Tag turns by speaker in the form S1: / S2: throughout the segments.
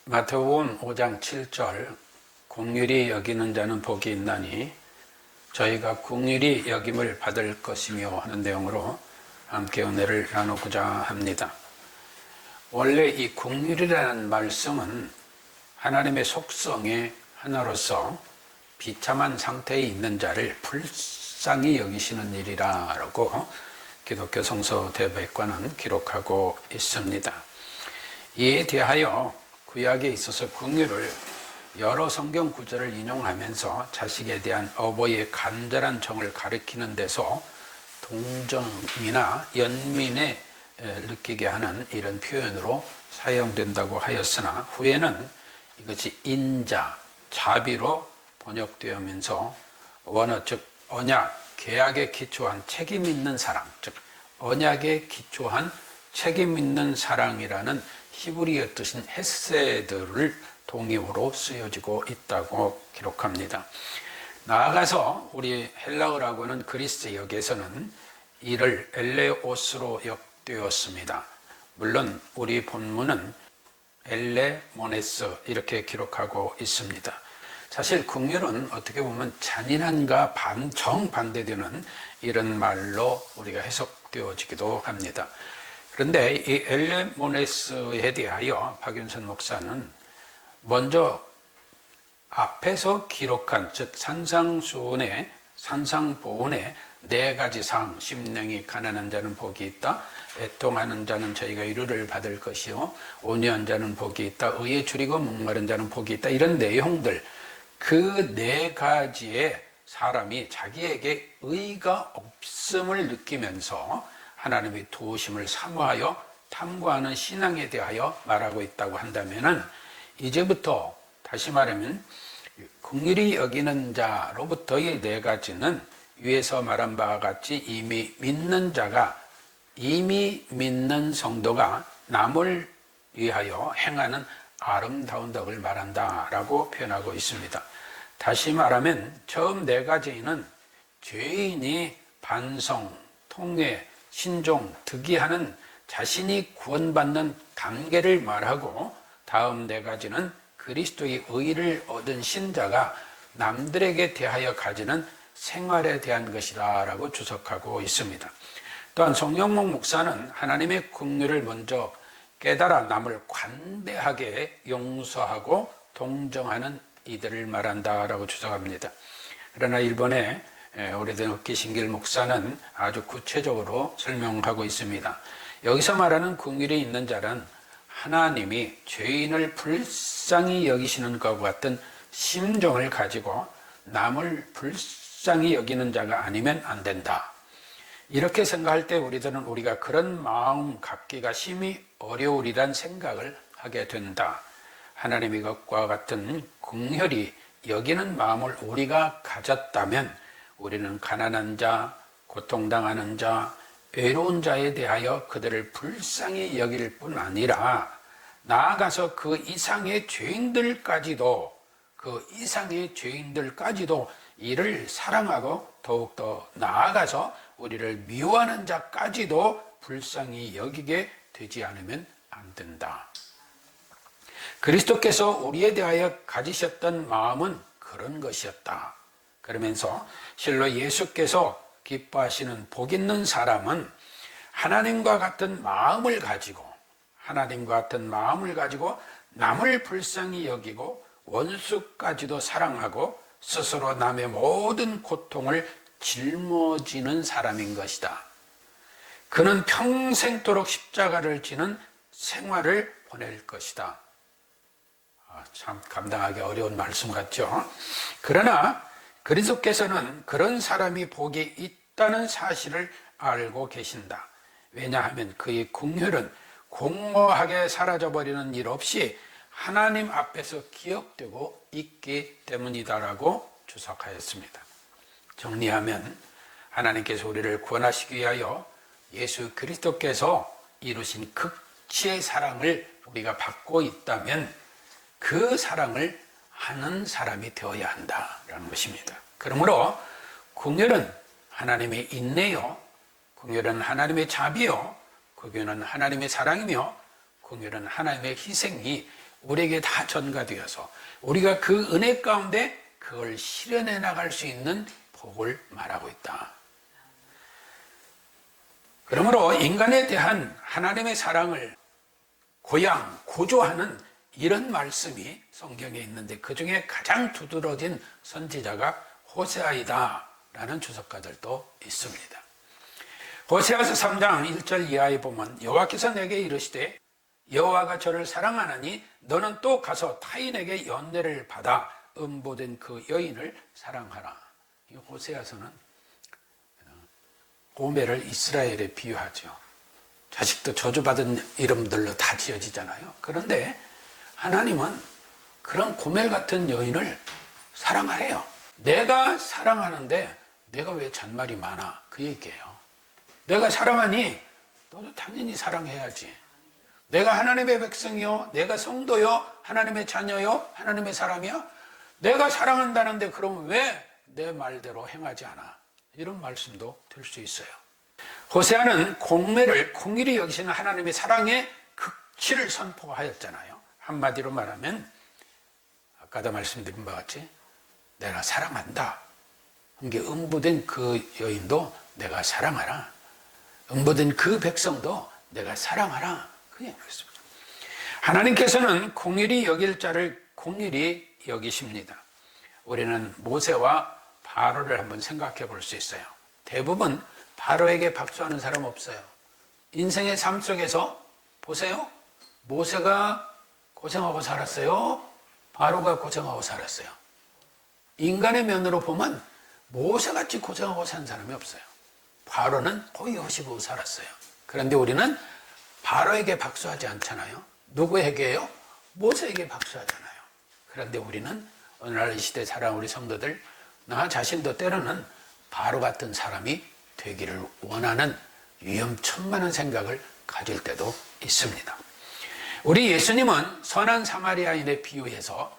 S1: 마태복음 5장 7절 긍휼히 여기는 자는 복이 있나니 저희가 긍휼히 여김을 받을 것이며 하는 내용으로 함께 은혜를 나누고자 합니다. 원래 이 긍휼이라는 말씀은 하나님의 속성의 하나로서 비참한 상태에 있는 자를 불쌍히 여기시는 일이라고 기독교 성서 대백과는 기록하고 있습니다. 이에 대하여 구약에 있어서 긍휼을 여러 성경 구절을 인용하면서 자식에 대한 어버이의 간절한 정을 가리키는 데서 동정이나 연민에 느끼게 하는 이런 표현으로 사용된다고 하였으나 후에는 이것이 인자, 자비로 번역되면서 원어 즉 언약, 계약에 기초한 책임 있는 사랑, 즉 언약에 기초한 책임 있는 사랑이라는 히브리어 뜻인 헤세드를 동의어로 쓰여지고 있다고 기록합니다. 나아가서 우리 헬라어라고 하는 그리스 역에서는 이를 엘레오스로 역되었습니다. 물론 우리 본문은 엘레모네스 이렇게 기록하고 있습니다. 사실 긍휼은 어떻게 보면 잔인함과 정반대되는 이런 말로 우리가 해석되어지기도 합니다. 그런데 이 엘레모네스에 대하여 박윤선 목사는 먼저 앞에서 기록한 즉 산상수훈의 산상보훈의 네 가지 상, 심령이 가난한 자는 복이 있다, 애통하는 자는 저희가 위로를 받을 것이요, 온유한 자는 복이 있다, 의에 줄이고 목마른 자는 복이 있다, 이런 내용들, 그 네 가지의 사람이 자기에게 의가 없음을 느끼면서 하나님의 도우심을 사모하여 탐구하는 신앙에 대하여 말하고 있다고 한다면은 이제부터 다시 말하면 긍휼히 여기는 자로부터의 네 가지는 위에서 말한 바와 같이 이미 믿는 자가 이미 믿는 성도가 남을 위하여 행하는 아름다운 덕을 말한다라고 표현하고 있습니다. 다시 말하면 처음 네 가지는 죄인이 반성, 통회, 신종, 득이하는 자신이 구원받는 단계를 말하고 다음 네 가지는 그리스도의 의를 얻은 신자가 남들에게 대하여 가지는 생활에 대한 것이다 라고 주석하고 있습니다. 또한 송영목 목사는 하나님의 긍휼을 먼저 깨달아 남을 관대하게 용서하고 동정하는 이들을 말한다라고 주장합니다. 그러나 일본의 오래된 흑기신길 목사는 아주 구체적으로 설명하고 있습니다. 여기서 말하는 긍휼이 있는 자는 하나님이 죄인을 불쌍히 여기시는 것과 같은 심정을 가지고 남을 불쌍히 여기는 자가 아니면 안 된다. 이렇게 생각할 때 우리가 그런 마음 갖기가 심히 어려우리란 생각을 하게 된다. 하나님의 것과 같은 긍휼히 여기는 마음을 우리가 가졌다면 우리는 가난한 자, 고통당하는 자, 외로운 자에 대하여 그들을 불쌍히 여길 뿐 아니라 나아가서 그 이상의 죄인들까지도 이를 사랑하고 더욱더 나아가서 우리를 미워하는 자까지도 불쌍히 여기게 되지 않으면 안 된다. 그리스도께서 우리에 대하여 가지셨던 마음은 그런 것이었다. 그러면서 실로 예수께서 기뻐하시는 복 있는 사람은 하나님과 같은 마음을 가지고 남을 불쌍히 여기고 원수까지도 사랑하고 스스로 남의 모든 고통을 짊어지는 사람인 것이다. 그는 평생토록 십자가를 지는 생활을 보낼 것이다. 참 감당하기 어려운 말씀 같죠? 그러나 그리스도께서는 그런 사람이 복이 있다는 사실을 알고 계신다. 왜냐하면 그의 긍휼은 공허하게 사라져버리는 일 없이 하나님 앞에서 기억되고 있기 때문이다라고 주석하였습니다. 정리하면 하나님께서 우리를 구원하시기 위하여 예수 그리스도께서 이루신 극치의 사랑을 우리가 받고 있다면 그 사랑을 하는 사람이 되어야 한다라는 것입니다. 그러므로 긍휼은 하나님의 인내요, 긍휼은 하나님의 자비요, 긍휼은 하나님의 사랑이며 긍휼은 하나님의 희생이 우리에게 다 전가되어서 우리가 그 은혜 가운데 그걸 실현해 나갈 수 있는 복을 말하고 있다. 그러므로 인간에 대한 하나님의 사랑을 고조하는 이런 말씀이 성경에 있는데 그 중에 가장 두드러진 선지자가 호세아이다 라는 주석가들도 있습니다. 호세아서 3장 1절 이하에 보면 여호와께서 내게 이르시되 여호와가 저를 사랑하나니 너는 또 가서 타인에게 연례를 받아 음보된 그 여인을 사랑하라. 이 호세아서는 고멜을 이스라엘에 비유하죠. 자식도 저주받은 이름들로 다 지어지잖아요. 그런데 하나님은 그런 고멜 같은 여인을 사랑하래요. 내가 사랑하는데 내가 왜 잔말이 많아? 그 얘기예요. 내가 사랑하니 너도 당연히 사랑해야지. 내가 하나님의 백성이요, 내가 성도요, 하나님의 자녀요, 하나님의 사람이야. 내가 사랑한다는데 그럼 왜 내 말대로 행하지 않아? 이런 말씀도 될 수 있어요. 호세아는 공매를 공일이 여기시는 하나님의 사랑의 극치를 선포하였잖아요. 한마디로 말하면 아까도 말씀드린 바와 같이 내가 사랑한다. 이게 음부된 그 여인도 내가 사랑하라. 음부된 그 백성도 내가 사랑하라. 그게 그렇습니다. 하나님께서는 공일이 여길 자를 공일이 여기십니다. 우리는 모세와 바로를 한번 생각해 볼 수 있어요. 대부분 바로에게 박수하는 사람 없어요. 인생의 삶 속에서 보세요. 모세가 고생하고 살았어요. 바로가 고생하고 살았어요. 인간의 면으로 보면 모세같이 고생하고 산 사람이 없어요. 바로는 거의 허시고 살았어요. 그런데 우리는 바로에게 박수하지 않잖아요. 누구에게요? 모세에게 박수하잖아요. 그런데 우리는 오늘날 이 시대에 살아가는 우리 성도들, 나 자신도 때로는 바로 같은 사람이 되기를 원하는 위험천만한 생각을 가질 때도 있습니다. 우리 예수님은 선한 사마리아인에 비유해서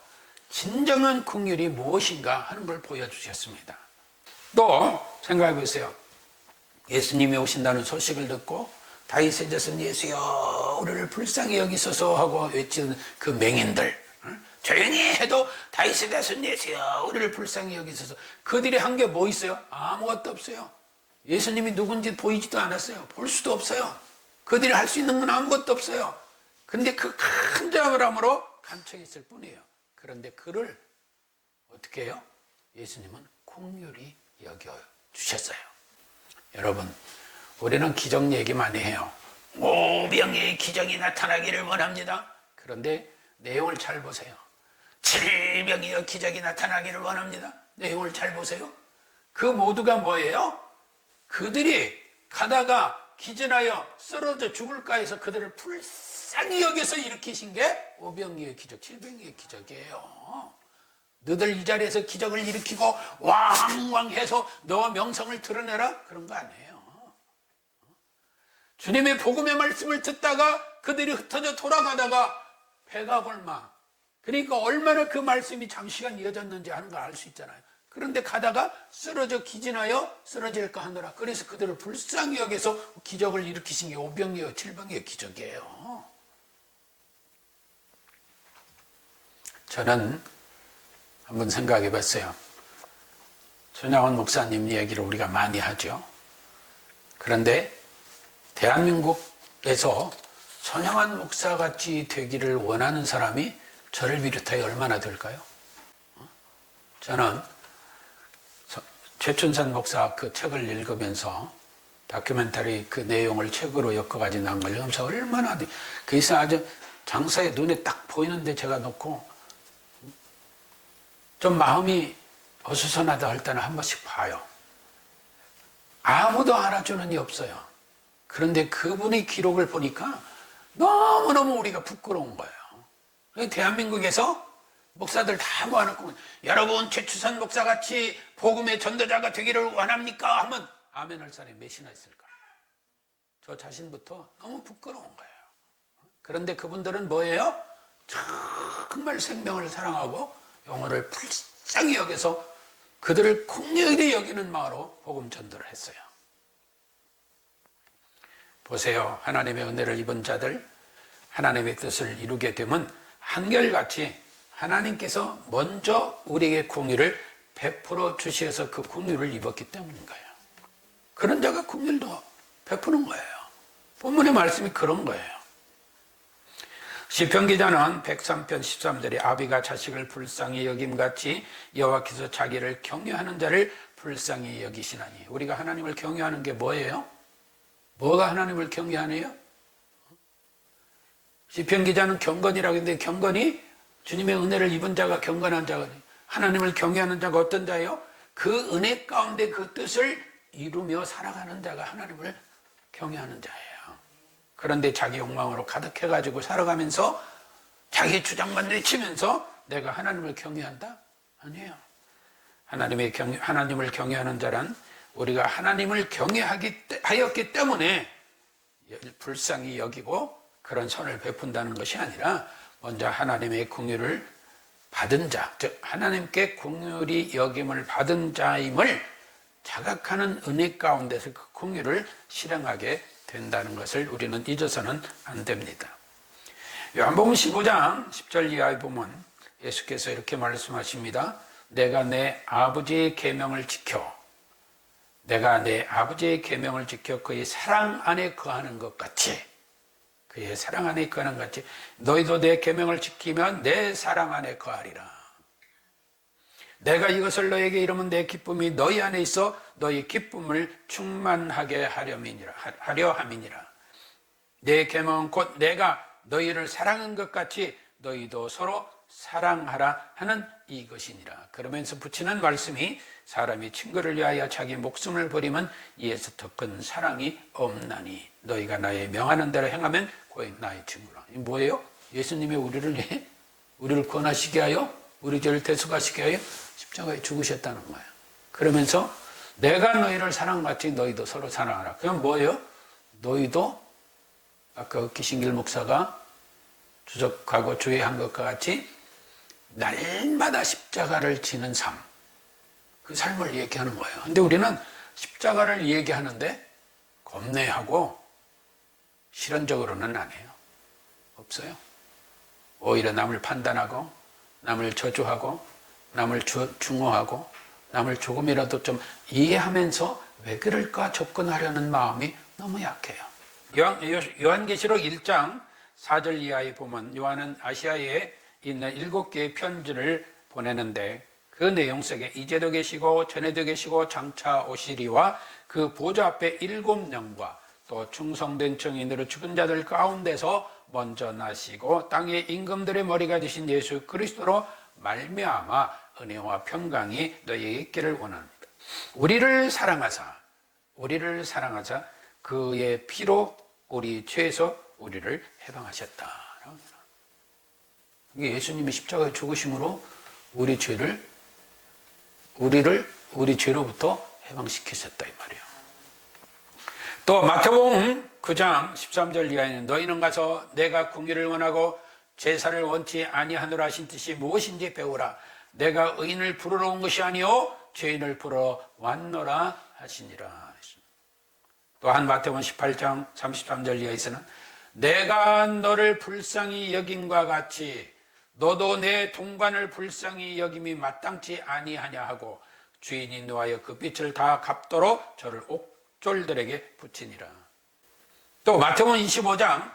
S1: 진정한 긍휼이 무엇인가 하는 걸 보여주셨습니다. 또 생각해 보세요. 예수님이 오신다는 소식을 듣고 다윗의 자손 예수여 우리를 불쌍히 여기소서 하고 외치는 그 맹인들, 조용히 해도 다윗의 자손 예수여 우리를 불쌍히 여기소서. 그들이 한 게 뭐 있어요? 아무것도 없어요. 예수님이 누군지 보이지도 않았어요. 볼 수도 없어요. 그들이 할 수 있는 건 아무것도 없어요. 근데 그 큰 자비함으로 간척했을 뿐이에요. 그런데 그를 어떻게 해요? 예수님은 긍휼히 여겨주셨어요. 여러분, 우리는 기적 얘기 많이 해요. 오병이의 기적이 나타나기를 원합니다. 그런데 내용을 잘 보세요. 칠병이의 기적이 나타나기를 원합니다. 내용을 잘 보세요. 그 모두가 뭐예요? 그들이 가다가 기진하여 쓰러져 죽을까 해서 그들을 불쌍히 여겨서 일으키신 게 오병이의 기적, 칠병이의 기적이에요. 너들 이 자리에서 기적을 일으키고 왕왕해서 너와 명성을 드러내라? 그런 거 아니에요. 주님의 복음의 말씀을 듣다가 그들이 흩어져 돌아가다가 배가 골마. 그러니까 얼마나 그 말씀이 장시간 이어졌는지 하는 걸 알 수 있잖아요. 그런데 가다가 쓰러져 기진하여 쓰러질까 하느라. 그래서 그들을 불쌍히 여겨서 기적을 일으키신 게 오병이어 칠병이어 기적이에요. 저는 한번 생각해 봤어요. 손양원 목사님 얘기를 우리가 많이 하죠. 그런데 대한민국에서 손양원 목사같이 되기를 원하는 사람이 저를 비롯하여 얼마나 될까요? 저는 최춘선 목사 그 책을 읽으면서 다큐멘터리 그 내용을 책으로 엮어가지고 난 걸 읽으면서 얼마나 그래서 아주 장사에 눈에 딱 보이는데 제가 놓고 좀 마음이 어수선하다 할 때는 한 번씩 봐요. 아무도 알아주는 이 없어요. 그런데 그분의 기록을 보니까 너무너무 우리가 부끄러운 거예요. 대한민국에서 목사들 다 모아놓고 여러분 최추선 목사같이 복음의 전도자가 되기를 원합니까? 하면 아멘 할 사람이 몇이나 있을까? 저 자신부터 너무 부끄러운 거예요. 그런데 그분들은 뭐예요? 정말 생명을 사랑하고 영혼을 불쌍히 여겨서 그들을 긍휼히 여기는 마음으로 복음 전도를 했어요. 보세요. 하나님의 은혜를 입은 자들, 하나님의 뜻을 이루게 되면 한결같이 하나님께서 먼저 우리에게 긍휼을 베풀어 주셔서 그 긍휼을 입었기 때문인 거예요. 그런 자가 긍휼도 베푸는 거예요. 본문의 말씀이 그런 거예요. 시편 기자는 103편 13절에 아비가 자식을 불쌍히 여김같이 여호와께서 자기를 경외하는 자를 불쌍히 여기시나니. 우리가 하나님을 경외하는 게 뭐예요? 뭐가 하나님을 경외하네요? 시편 기자는 경건이라고 했는데 경건이 주님의 은혜를 입은 자가 경건한 자가, 하나님을 경외하는 자가 어떤 자예요? 그 은혜 가운데 그 뜻을 이루며 살아가는 자가 하나님을 경외하는 자예요. 그런데 자기 욕망으로 가득해가지고 살아가면서 자기 주장만 내치면서 내가 하나님을 경외한다? 아니에요. 하나님을 경외하는 자란 우리가 하나님을 경외하였기 때문에 불쌍히 여기고 그런 선을 베푼다는 것이 아니라 먼저 하나님의 긍휼을 받은 자, 즉 하나님께 긍휼히 여김을 받은 자임을 자각하는 은혜 가운데서 그 긍휼을 실행하게 된다는 것을 우리는 잊어서는 안 됩니다. 요한복음 15장 10절 이하에 보면 예수께서 이렇게 말씀하십니다. 내가 내 아버지의 계명을 지켜 그의 사랑 안에 거하는 것 같이, 그의 사랑 안에 거하는 것 같이 너희도 내 계명을 지키면 내 사랑 안에 거하리라. 내가 이것을 너에게 이르면 내 기쁨이 너희 안에 있어 너희 기쁨을 충만하게 하려 함이니라. 내 계명은 곧 내가 너희를 사랑한 것 같이 너희도 서로 사랑하라 하는 이것이니라. 그러면서 붙이는 말씀이 사람이 친구를 위하여 자기 목숨을 버리면 이에서 더 큰 사랑이 없나니 너희가 나의 명하는 대로 행하면 곧 나의 친구라. 이 뭐예요? 예수님이 우리를 구원하시게 하여 우리 죄를 대속하시게 하여 십자가에 죽으셨다는 거예요. 그러면서 내가 너희를 사랑같이 너희도 서로 사랑하라. 그럼 뭐예요? 너희도 아까 기신길 목사가 주석하고 주의한 것과 같이 날마다 십자가를 지는 삶, 그 삶을 얘기하는 거예요. 근데 우리는 십자가를 얘기하는데 겁내하고 실현적으로는 안 해요. 없어요. 오히려 남을 판단하고 남을 저주하고 남을 중호하고 남을 조금이라도 좀 이해하면서 왜 그럴까 접근하려는 마음이 너무 약해요. 요한계시록 1장 4절 이하에 보면 요한은 아시아에 있는 7개의 편지를 보내는데 그 내용 속에 이제도 계시고 전에도 계시고 장차 오시리와 그 보좌 앞에 7영과 또 충성된 증인으로 죽은 자들 가운데서 먼저 나시고 땅의 임금들의 머리가 되신 예수 그리스도로 말미암아 은혜와 평강이 너희에게 있기를 원합니다. 우리를 사랑하사 그의 피로 우리 죄에서 우리를 해방하셨다. 이게 예수님이 십자가에 죽으심으로 우리 죄로부터 해방시키셨다 이 말이에요. 또 마태복음 9장 13절 이하에는 너희는 가서 내가 긍휼을 원하고 제사를 원치 아니하노라 하신 뜻이 무엇인지 배우라. 내가 의인을 부르러 온 것이 아니요 죄인을 부르러 왔노라 하시니라. 또한 마태복음 18장 33절 이하에서는 내가 너를 불쌍히 여김과 같이 너도 내 동반을 불쌍히 여김이 마땅치 아니하냐 하고 주인이 노하여 그 빛을 다 갚도록 저를 옥졸들에게 붙이니라. 또 마태복음 25장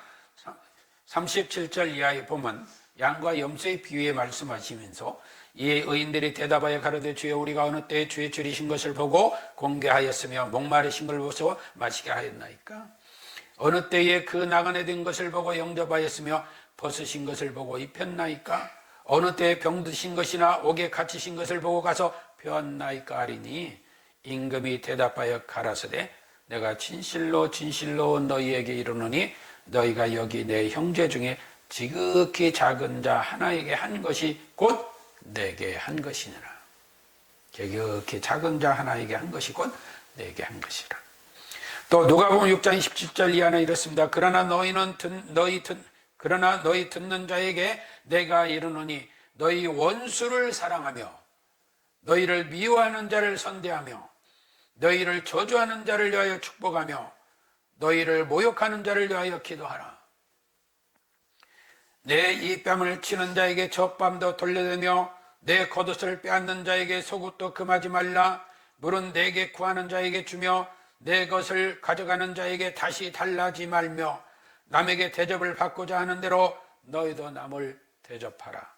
S1: 37절 이하에 보면 양과 염소의 비유에 말씀하시면서 이에 의인들이 대답하여 가로되 주여 우리가 어느 때에 주의 줄이신 것을 보고 공개하였으며 목마르신 걸 보소 마시게 하였나이까? 어느 때에 그 나그네 된 것을 보고 영접하였으며 벗으신 것을 보고 입혔나이까? 어느 때에 병드신 것이나 옥에 갇히신 것을 보고 가서 배웠나이까 하리니 임금이 대답하여 가라사대 내가 진실로 너희에게 이르노니 너희가 여기 내 형제 중에 지극히 작은 자 하나에게 한 것이 곧 내게 한 것이니라. 지극히 작은 자 하나에게 한 것이 곧 내게 한 것이라. 또 누가복음 6장 27절 이하는 이렇습니다. 그러나 너희 듣는 자에게 내가 이르노니 너희 원수를 사랑하며 너희를 미워하는 자를 선대하며 너희를 저주하는 자를 위하여 축복하며 너희를 모욕하는 자를 위하여 기도하라. 내 이 뺨을 치는 자에게 저 뺨도 돌려대며 내 겉옷을 빼앗는 자에게 속옷도 금하지 말라. 물은 내게 구하는 자에게 주며 내 것을 가져가는 자에게 다시 달라지 말며 남에게 대접을 받고자 하는 대로 너희도 남을 대접하라.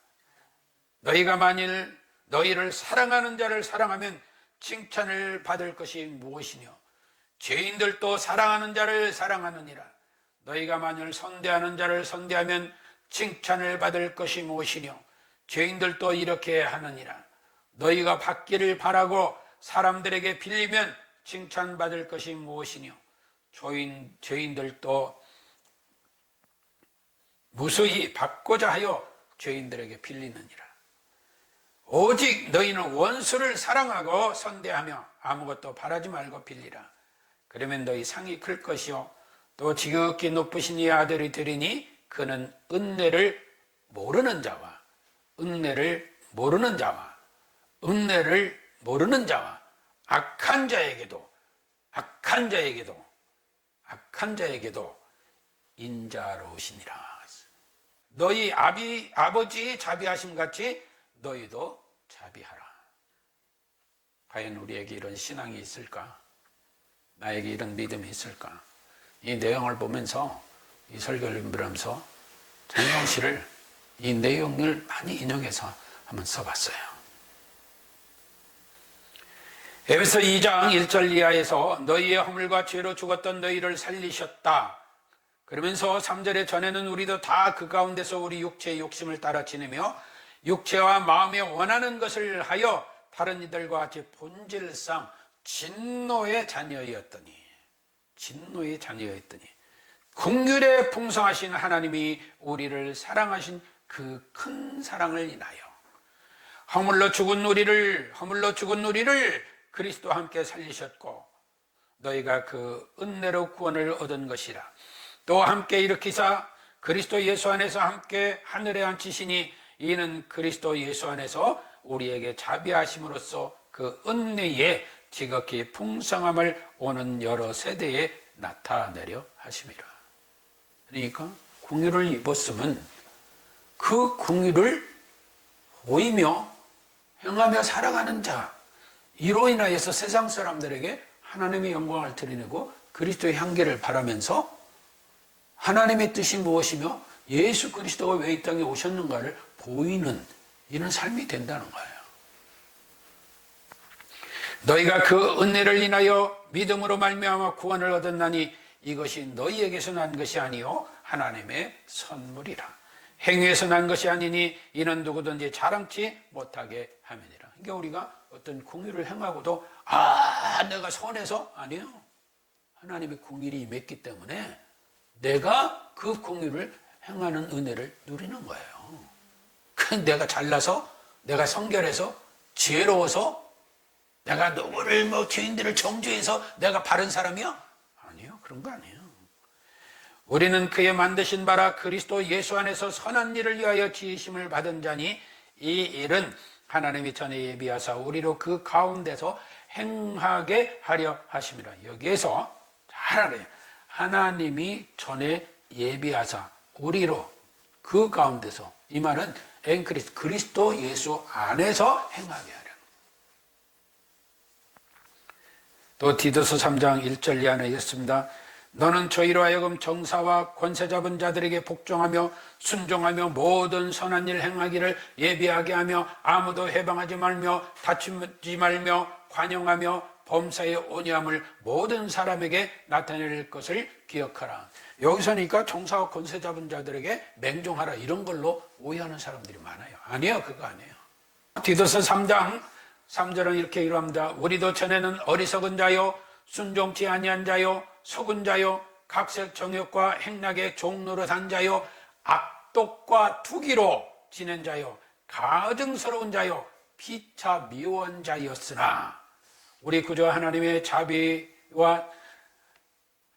S1: 너희가 만일 너희를 사랑하는 자를 사랑하면 칭찬을 받을 것이 무엇이뇨? 죄인들도 사랑하는 자를 사랑하느니라. 너희가 만일 선대하는 자를 선대하면 칭찬을 받을 것이 무엇이뇨? 죄인들도 이렇게 하느니라. 너희가 받기를 바라고 사람들에게 빌리면 칭찬받을 것이 무엇이뇨? 죄인들도 무수히 받고자 하여 죄인들에게 빌리느니라. 오직 너희는 원수를 사랑하고 선대하며 아무것도 바라지 말고 빌리라. 그러면 너희 상이 클 것이요 또 지극히 높으신 이 아들이 되리니 그는 은혜를 모르는 자와 악한 자에게도 인자로우시니라. 너희 아버지의 자비하심 같이 너희도 자비하라. 과연 우리에게 이런 신앙이 있을까? 나에게 이런 믿음이 있을까? 이 내용을 보면서 이 설교를 준비하면서 정영실을 이 내용을 많이 인용해서 한번 써봤어요. 에베소 2장 1절 이하에서 너희의 허물과 죄로 죽었던 너희를 살리셨다. 그러면서 3절에 전에는 우리도 다 그 가운데서 우리 육체의 욕심을 따라 지내며 육체와 마음에 원하는 것을 하여 다른 이들과 같이 본질상 진노의 자녀였더니 긍휼에 풍성하신 하나님이 우리를 사랑하신 그 큰 사랑을 인하여 허물로 죽은 우리를 그리스도와 함께 살리셨고 너희가 그 은혜로 구원을 얻은 것이라. 또 함께 일으키사 그리스도 예수 안에서 함께 하늘에 앉히시니 이는 그리스도 예수 안에서 우리에게 자비하심으로써 그 은혜의 지극히 풍성함을 오는 여러 세대에 나타내려 하심이라. 그러니까 긍휼을 입었으면 그 긍휼을 보이며 행하며 살아가는 자, 이로 인하여서 세상 사람들에게 하나님의 영광을 드러내고 그리스도의 향기를 바라면서 하나님의 뜻이 무엇이며 예수 그리스도가 왜 이 땅에 오셨는가를 보이는 이런 삶이 된다는 거예요. 너희가 그 은혜를 인하여 믿음으로 말미암아 구원을 얻었나니 이것이 너희에게서 난 것이 아니요 하나님의 선물이라. 행위에서 난 것이 아니니 이는 누구든지 자랑치 못하게 함이니라. 그러니까 우리가 어떤 긍휼을 행하고도 내가 선해서 아니에요. 하나님의 긍휼이 임했기 때문에 내가 그 긍휼을 행하는 은혜를 누리는 거예요. 내가 잘나서, 내가 성결해서, 지혜로워서, 내가 누구를 죄인들을 정죄해서 내가 바른 사람이야? 아니요, 그런 거 아니에요. 우리는 그의 만드신 바라 그리스도 예수 안에서 선한 일을 위하여 지으심을 받은 자니 이 일은 하나님이 전에 예비하사 우리로 그 가운데서 행하게 하려 하심이라. 여기에서 잘 알아요. 하나님이 전에 예비하사 우리로 그 가운데서, 이 말은 그리스도 예수 안에서 행하게 하려. 또 디도서 3장 1절 이하에 있습니다. 너는 저희로 하여금 정사와 권세 잡은 자들에게 복종하며 순종하며 모든 선한 일 행하기를 예비하게 하며 아무도 해방하지 말며 다치지 말며 관용하며 범사의 온유함을 모든 사람에게 나타낼 것을 기억하라. 여기서니까 정사와 권세 잡은 자들에게 맹종하라 이런 걸로 오해하는 사람들이 많아요. 아니에요, 그거 아니에요. 디도서 3장 3절은 이렇게 이루합니다. 우리도 전에는 어리석은 자요 순종치 아니한 자요 속은 자요 각색 정욕과 행락의 종노릇한 자요 악독과 투기로 지낸 자요 가증스러운 자요 피차 미워한 자였으나 우리 구주 하나님의 자비와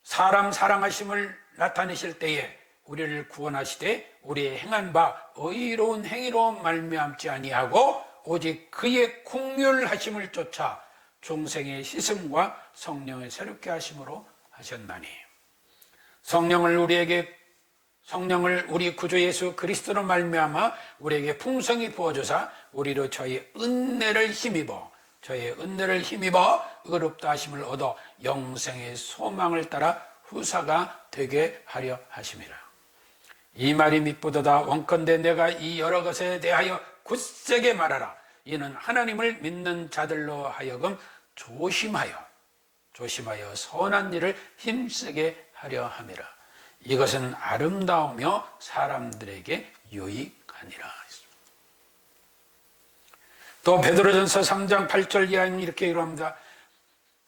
S1: 사람 사랑하심을 나타내실 때에 우리를 구원하시되 우리의 행한 바 의로운 행위로 말미암지 아니하고 오직 그의 긍휼하심을 쫓아 중생의 씻음과 성령의 새롭게 하심으로 하셨나니 성령을 우리에게 성령을 우리 구주 예수 그리스도로 말미암아 우리에게 풍성히 부어주사 우리로 저희 은혜를 힘입어 의롭다 하심을 얻어 영생의 소망을 따라 후사가 되게 하려 하심이라. 이 말이 mit보도다. 원컨대 내가 이 여러 것에 대하여 굳세게 말하라. 이는 하나님을 믿는 자들로 하여금 조심하여 선한 일을 힘쓰게 하려 함이라. 이것은 아름다우며 사람들에게 유익하니라. 또 베드로전서 3장 8절 이하에는 이렇게 이루합니다.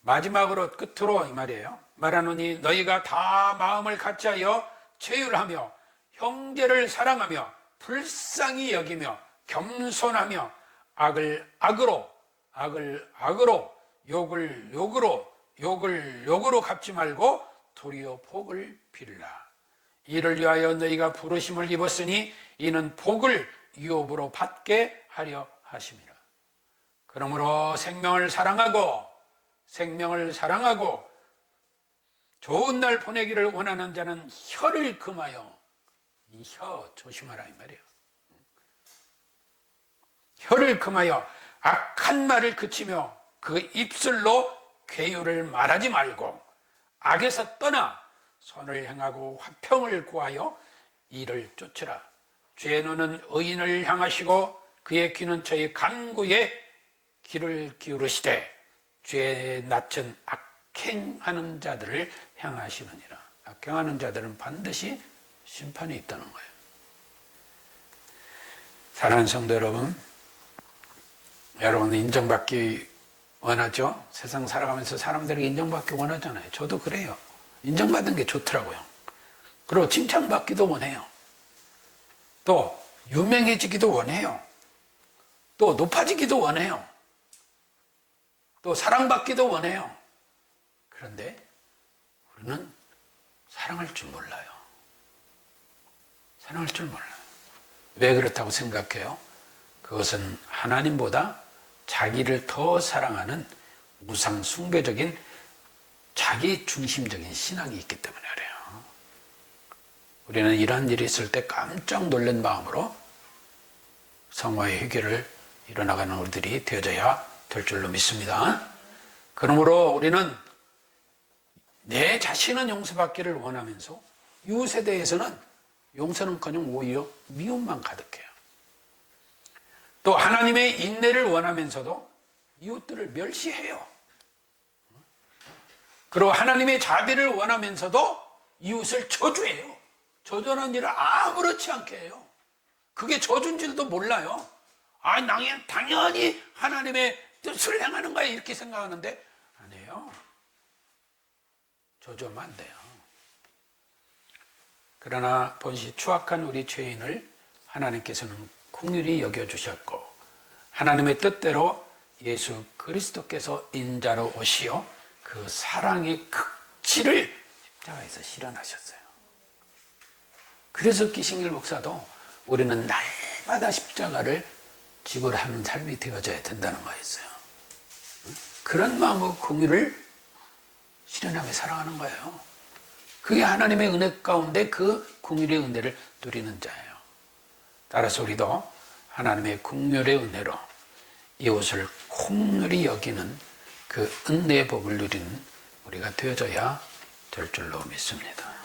S1: 마지막으로 끝으로 이 말이에요. 말하노니 너희가 다 마음을 같이하여 체휼하며 형제를 사랑하며 불쌍히 여기며 겸손하며 악을 악으로 욕을 욕으로 갚지 말고 도리어 복을 빌라. 이를 위하여 너희가 부르심을 입었으니 이는 복을 유업으로 받게 하려 하심이라. 그러므로 생명을 사랑하고 좋은 날 보내기를 원하는 자는 혀를 금하여, 이 혀 조심하라 이 말이에요. 혀를 금하여 악한 말을 그치며 그 입술로 괴유를 말하지 말고 악에서 떠나 선을 행하고 화평을 구하여 이를 쫓으라. 주의 눈은 의인을 향하시고 그의 귀는 저희 간구에 귀를 기울이시되 주의 낯은 악행하는 자들을 향하시느니라. 악행하는 자들은 반드시 심판이 있다는 거예요. 사랑하는 성도 여러분 인정받기 원하죠? 세상 살아가면서 사람들에게 인정받기 원하잖아요. 저도 그래요. 인정받는 게 좋더라고요. 그리고 칭찬받기도 원해요. 또 유명해지기도 원해요. 또 높아지기도 원해요. 또 사랑받기도 원해요. 그런데 우리는 사랑할 줄 몰라요. 왜 그렇다고 생각해요? 그것은 하나님보다 자기를 더 사랑하는 우상 숭배적인 자기 중심적인 신앙이 있기 때문에 그래요. 우리는 이러한 일이 있을 때 깜짝 놀란 마음으로 성화의 회개를 이뤄나가는 우리들이 되어져야 될 줄로 믿습니다. 그러므로 우리는 내 자신은 용서받기를 원하면서 이웃에 대해서는 용서는커녕 오히려 미움만 가득해요. 또 하나님의 인내를 원하면서도 이웃들을 멸시해요. 그리고 하나님의 자비를 원하면서도 이웃을 저주해요. 저주하는 일을 아무렇지 않게 해요. 그게 저주인 줄도 몰라요. 당연히 하나님의 뜻을 행하는 거야 이렇게 생각하는데 아니에요. 저주하면 안 돼요. 그러나 본시 추악한 우리 죄인을 하나님께서는 긍휼히 여겨주셨고 하나님의 뜻대로 예수 그리스도께서 인자로 오시어 그 사랑의 극치를 십자가에서 실현하셨어요. 그래서 기신길 목사도 우리는 날마다 십자가를 지불하는 삶이 되어져야 된다는 거였어요. 그런 마음의 긍휼을 실현하며 살아가는 거예요. 그게 하나님의 은혜 가운데 그 긍휼의 은혜를 누리는 자예요. 따라서 우리도 하나님의 긍휼의 은혜로 이웃을 콩률이 여기는 그 은혜의 복을 누리는 우리가 되어져야 될 줄로 믿습니다.